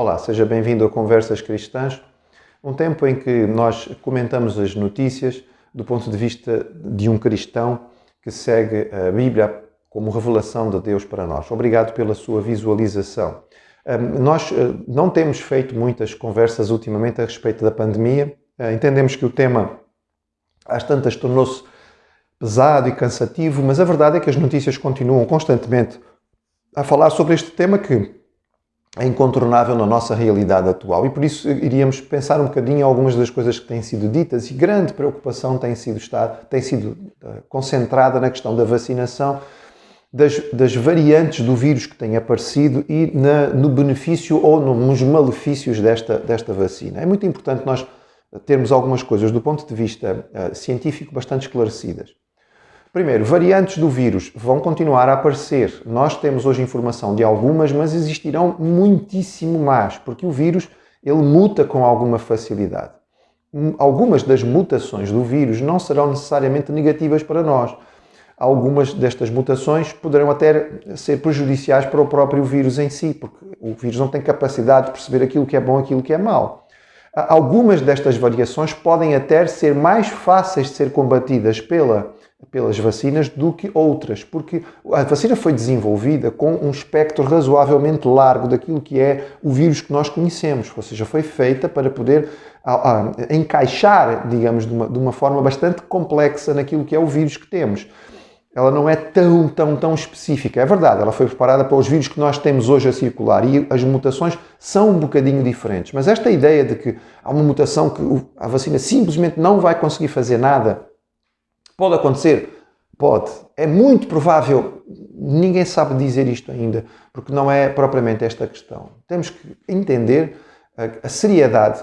Olá, seja bem-vindo a Conversas Cristãs, um tempo em que nós comentamos as notícias do ponto de vista de um cristão que segue a Bíblia como revelação de Deus para nós. Obrigado pela sua visualização. Nós não temos feito muitas conversas ultimamente a respeito da pandemia. Entendemos que o tema, às tantas, tornou-se pesado e cansativo, mas a verdade é que as notícias continuam constantemente a falar sobre este tema que é incontornável na nossa realidade atual. E por isso iríamos pensar um bocadinho em algumas das coisas que têm sido ditas, e grande preocupação tem sido concentrada na questão da vacinação, das variantes do vírus que têm aparecido e no benefício ou nos malefícios desta vacina. É muito importante nós termos algumas coisas do ponto de vista científico bastante esclarecidas. Primeiro, variantes do vírus vão continuar a aparecer. Nós temos hoje informação de algumas, mas existirão muitíssimo mais, porque o vírus ele muta com alguma facilidade. Algumas das mutações do vírus não serão necessariamente negativas para nós. Algumas destas mutações poderão até ser prejudiciais para o próprio vírus em si, porque o vírus não tem capacidade de perceber aquilo que é bom e aquilo que é mau. Algumas destas variações podem até ser mais fáceis de ser combatidas pelas vacinas do que outras, porque a vacina foi desenvolvida com um espectro razoavelmente largo daquilo que é o vírus que nós conhecemos, ou seja, foi feita para poder encaixar, digamos, de uma forma bastante complexa naquilo que é o vírus que temos. Ela não é tão específica. É verdade, ela foi preparada para os vírus que nós temos hoje a circular e as mutações são um bocadinho diferentes. Mas esta ideia de que há uma mutação que a vacina simplesmente não vai conseguir fazer nada, pode acontecer? Pode. É muito provável. Ninguém sabe dizer isto ainda, porque não é propriamente esta a questão. Temos que entender a seriedade,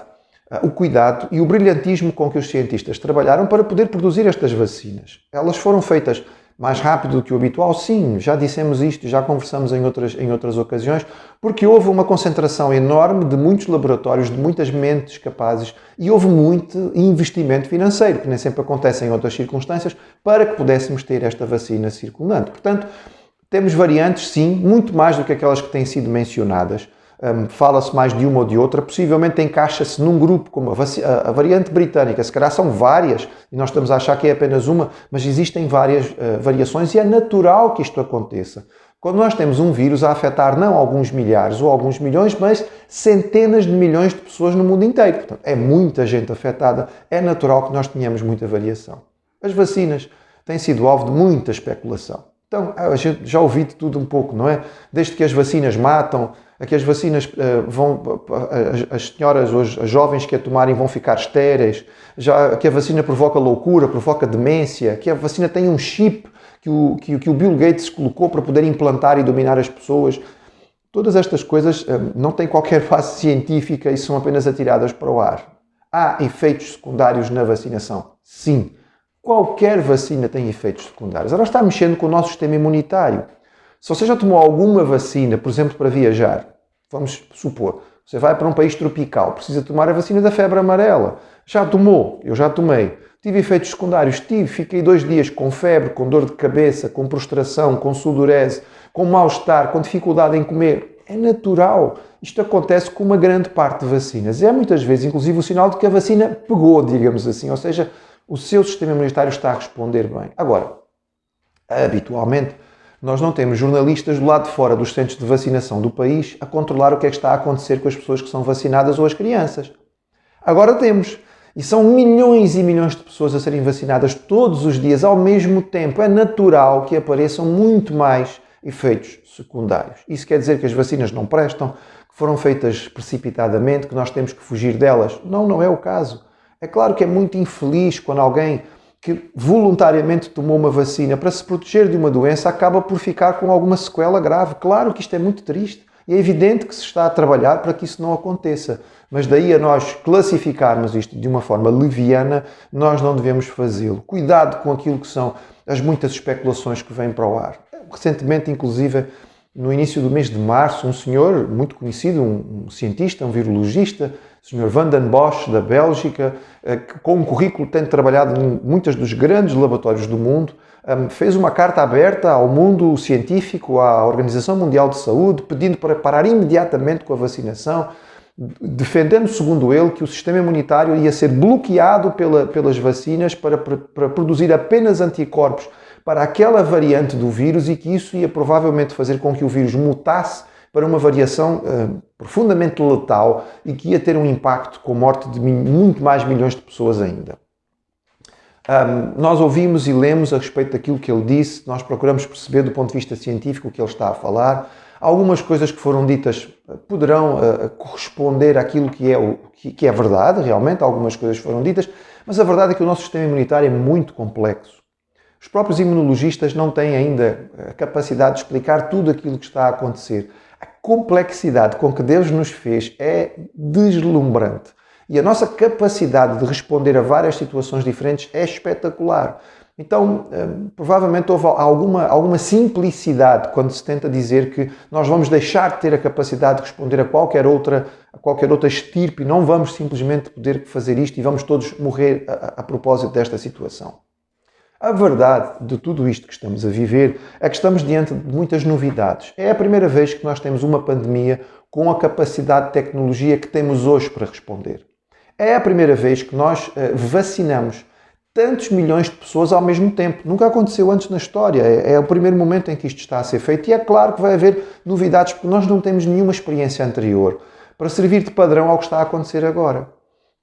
o cuidado e o brilhantismo com que os cientistas trabalharam para poder produzir estas vacinas. Elas foram feitas mais rápido do que o habitual? Sim, já dissemos isto, já conversamos em outras ocasiões, porque houve uma concentração enorme de muitos laboratórios, de muitas mentes capazes, e houve muito investimento financeiro, que nem sempre acontece em outras circunstâncias, para que pudéssemos ter esta vacina circulante. Portanto, temos variantes, sim, muito mais do que aquelas que têm sido mencionadas. Fala-se mais de uma ou de outra, possivelmente encaixa-se num grupo como a variante britânica, se calhar são várias, e nós estamos a achar que é apenas uma, mas existem várias variações e é natural que isto aconteça. Quando nós temos um vírus a afetar não alguns milhares ou alguns milhões, mas centenas de milhões de pessoas no mundo inteiro. Portanto, é muita gente afetada, é natural que nós tenhamos muita variação. As vacinas têm sido alvo de muita especulação. Então, a gente já ouvi de tudo um pouco, não é? Desde que as vacinas matam, a que as vacinas as senhoras hoje, as jovens que a tomarem vão ficar estéreis, já que a vacina provoca loucura, provoca demência, que a vacina tem um chip que o Bill Gates colocou para poder implantar e dominar as pessoas. Todas estas coisas não têm qualquer base científica e são apenas atiradas para o ar. Há efeitos secundários na vacinação? Sim. Qualquer vacina tem efeitos secundários. Ela está mexendo com o nosso sistema imunitário. Se você já tomou alguma vacina, por exemplo, para viajar, vamos supor, você vai para um país tropical, precisa tomar a vacina da febre amarela. Já tomou? Eu já tomei. Tive efeitos secundários? Tive. Fiquei 2 dias com febre, com dor de cabeça, com prostração, com sudorese, com mal-estar, com dificuldade em comer. É natural. Isto acontece com uma grande parte de vacinas. É muitas vezes, inclusive, o sinal de que a vacina pegou, digamos assim, ou seja, o seu sistema imunitário está a responder bem. Agora, habitualmente, nós não temos jornalistas do lado de fora dos centros de vacinação do país a controlar o que é que está a acontecer com as pessoas que são vacinadas ou as crianças. Agora temos. E são milhões e milhões de pessoas a serem vacinadas todos os dias ao mesmo tempo. É natural que apareçam muito mais efeitos secundários. Isso quer dizer que as vacinas não prestam, que foram feitas precipitadamente, que nós temos que fugir delas? Não, não é o caso. É claro que é muito infeliz quando alguém que voluntariamente tomou uma vacina para se proteger de uma doença acaba por ficar com alguma sequela grave. Claro que isto é muito triste e é evidente que se está a trabalhar para que isso não aconteça. Mas daí a nós classificarmos isto de uma forma leviana, nós não devemos fazê-lo. Cuidado com aquilo que são as muitas especulações que vêm para o ar. Recentemente, inclusive, no início do mês de março, um senhor muito conhecido, um cientista, um virologista, o Sr. Van den Bosch, da Bélgica, com um currículo que tem trabalhado em muitos dos grandes laboratórios do mundo, fez uma carta aberta ao mundo científico, à Organização Mundial de Saúde, pedindo para parar imediatamente com a vacinação, defendendo, segundo ele, que o sistema imunitário ia ser bloqueado pelas vacinas para produzir apenas anticorpos para aquela variante do vírus e que isso ia provavelmente fazer com que o vírus mutasse para uma variação profundamente letal e que ia ter um impacto com a morte de muito mais milhões de pessoas ainda. Nós ouvimos e lemos a respeito daquilo que ele disse, nós procuramos perceber do ponto de vista científico o que ele está a falar. Algumas coisas que foram ditas poderão corresponder àquilo que é verdade, realmente, algumas coisas foram ditas, mas a verdade é que o nosso sistema imunitário é muito complexo. Os próprios imunologistas não têm ainda a capacidade de explicar tudo aquilo que está a acontecer. A complexidade com que Deus nos fez é deslumbrante. E a nossa capacidade de responder a várias situações diferentes é espetacular. Então, provavelmente houve alguma simplicidade quando se tenta dizer que nós vamos deixar de ter a capacidade de responder a qualquer outra estirpe e não vamos simplesmente poder fazer isto e vamos todos morrer a propósito desta situação. A verdade de tudo isto que estamos a viver é que estamos diante de muitas novidades. É a primeira vez que nós temos uma pandemia com a capacidade de tecnologia que temos hoje para responder. É a primeira vez que nós vacinamos tantos milhões de pessoas ao mesmo tempo. Nunca aconteceu antes na história. É o primeiro momento em que isto está a ser feito e é claro que vai haver novidades porque nós não temos nenhuma experiência anterior para servir de padrão ao que está a acontecer agora.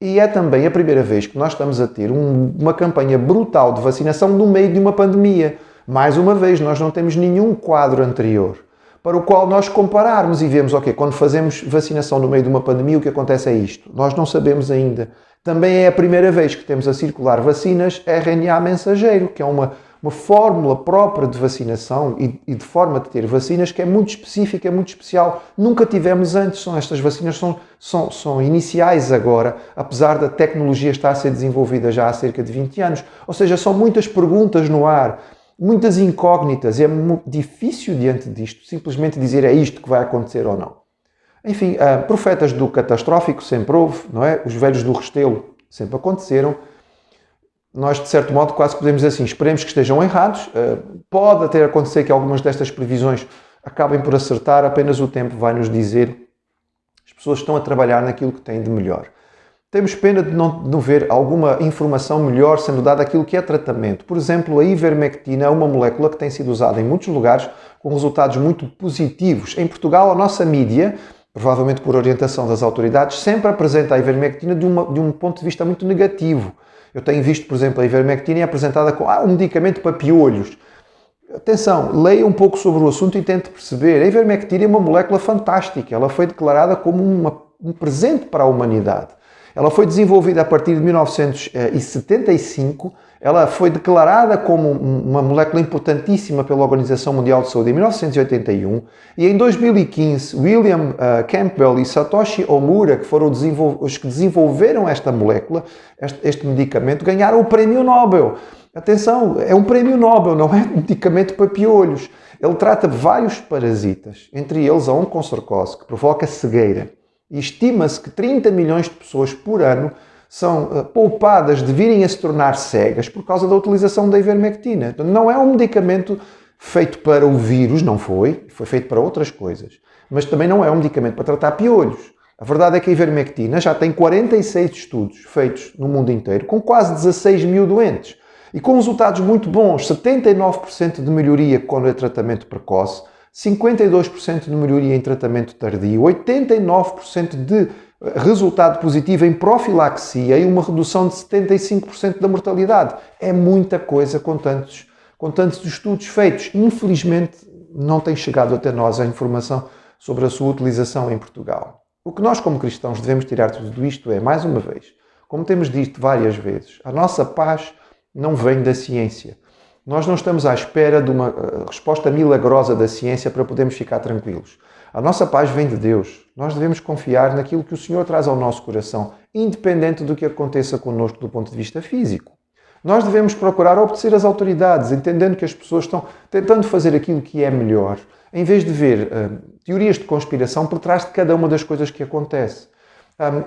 E é também a primeira vez que nós estamos a ter uma campanha brutal de vacinação no meio de uma pandemia. Mais uma vez, nós não temos nenhum quadro anterior para o qual nós compararmos e vemos, ok, quando fazemos vacinação no meio de uma pandemia, o que acontece é isto. Nós não sabemos ainda. Também é a primeira vez que temos a circular vacinas RNA mensageiro, que é uma fórmula própria de vacinação e de forma de ter vacinas que é muito específica, é muito especial. Nunca tivemos antes. Estas vacinas são iniciais agora, apesar da tecnologia estar a ser desenvolvida já há cerca de 20 anos. Ou seja, são muitas perguntas no ar, muitas incógnitas. É muito difícil diante disto simplesmente dizer é isto que vai acontecer ou não. Enfim, profetas do catastrófico sempre houve, não é? Os velhos do Restelo sempre aconteceram. Nós, de certo modo, quase podemos dizer assim, esperemos que estejam errados. Pode até acontecer que algumas destas previsões acabem por acertar, apenas o tempo vai nos dizer. As pessoas estão a trabalhar naquilo que têm de melhor. Temos pena de não ver alguma informação melhor sendo dada àquilo que é tratamento. Por exemplo, a ivermectina é uma molécula que tem sido usada em muitos lugares com resultados muito positivos. Em Portugal, a nossa mídia, provavelmente por orientação das autoridades, sempre apresenta a ivermectina de um ponto de vista muito negativo. Eu tenho visto, por exemplo, a ivermectina é apresentada como um medicamento para piolhos. Atenção, leia um pouco sobre o assunto e tente perceber. A ivermectina é uma molécula fantástica. Ela foi declarada como um presente para a humanidade. Ela foi desenvolvida a partir de 1975. Ela foi declarada como uma molécula importantíssima pela Organização Mundial de Saúde em 1981. E em 2015, William Campbell e Satoshi Omura, que foram os que desenvolveram esta molécula, este medicamento, ganharam o Prémio Nobel. Atenção, é um Prémio Nobel, não é um medicamento para piolhos. Ele trata vários parasitas, entre eles a oncocercose, que provoca cegueira. E estima-se que 30 milhões de pessoas por ano são poupadas de virem a se tornar cegas por causa da utilização da ivermectina. Então, não é um medicamento feito para o vírus, não foi feito para outras coisas. Mas também não é um medicamento para tratar piolhos. A verdade é que a ivermectina já tem 46 estudos feitos no mundo inteiro, com quase 16 mil doentes. E com resultados muito bons, 79% de melhoria quando é tratamento precoce, 52% de melhoria em tratamento tardio, 89% de resultado positivo em profilaxia e uma redução de 75% da mortalidade. É muita coisa com tantos estudos feitos. Infelizmente, não tem chegado até nós a informação sobre a sua utilização em Portugal. O que nós, como cristãos, devemos tirar de tudo isto é, mais uma vez, como temos dito várias vezes, a nossa paz não vem da ciência. Nós não estamos à espera de uma resposta milagrosa da ciência para podermos ficar tranquilos. A nossa paz vem de Deus. Nós devemos confiar naquilo que o Senhor traz ao nosso coração, independente do que aconteça connosco do ponto de vista físico. Nós devemos procurar obedecer às autoridades, entendendo que as pessoas estão tentando fazer aquilo que é melhor, em vez de ver teorias de conspiração por trás de cada uma das coisas que acontece.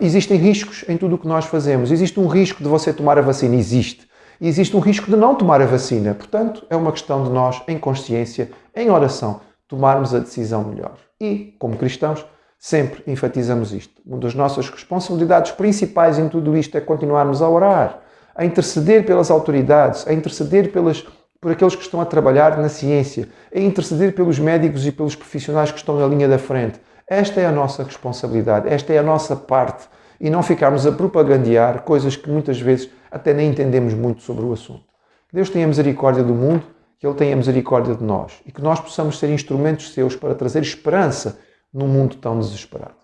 Existem riscos em tudo o que nós fazemos. Existe um risco de você tomar a vacina? Existe. E existe um risco de não tomar a vacina. Portanto, é uma questão de nós, em consciência, em oração, tomarmos a decisão melhor. E, como cristãos, sempre enfatizamos isto. Uma das nossas responsabilidades principais em tudo isto é continuarmos a orar, a interceder pelas autoridades, a interceder por aqueles que estão a trabalhar na ciência, a interceder pelos médicos e pelos profissionais que estão na linha da frente. Esta é a nossa responsabilidade, esta é a nossa parte, e não ficarmos a propagandear coisas que muitas vezes até nem entendemos muito sobre o assunto. Que Deus tenha misericórdia do mundo, que Ele tenha misericórdia de nós e que nós possamos ser instrumentos seus para trazer esperança num mundo tão desesperado.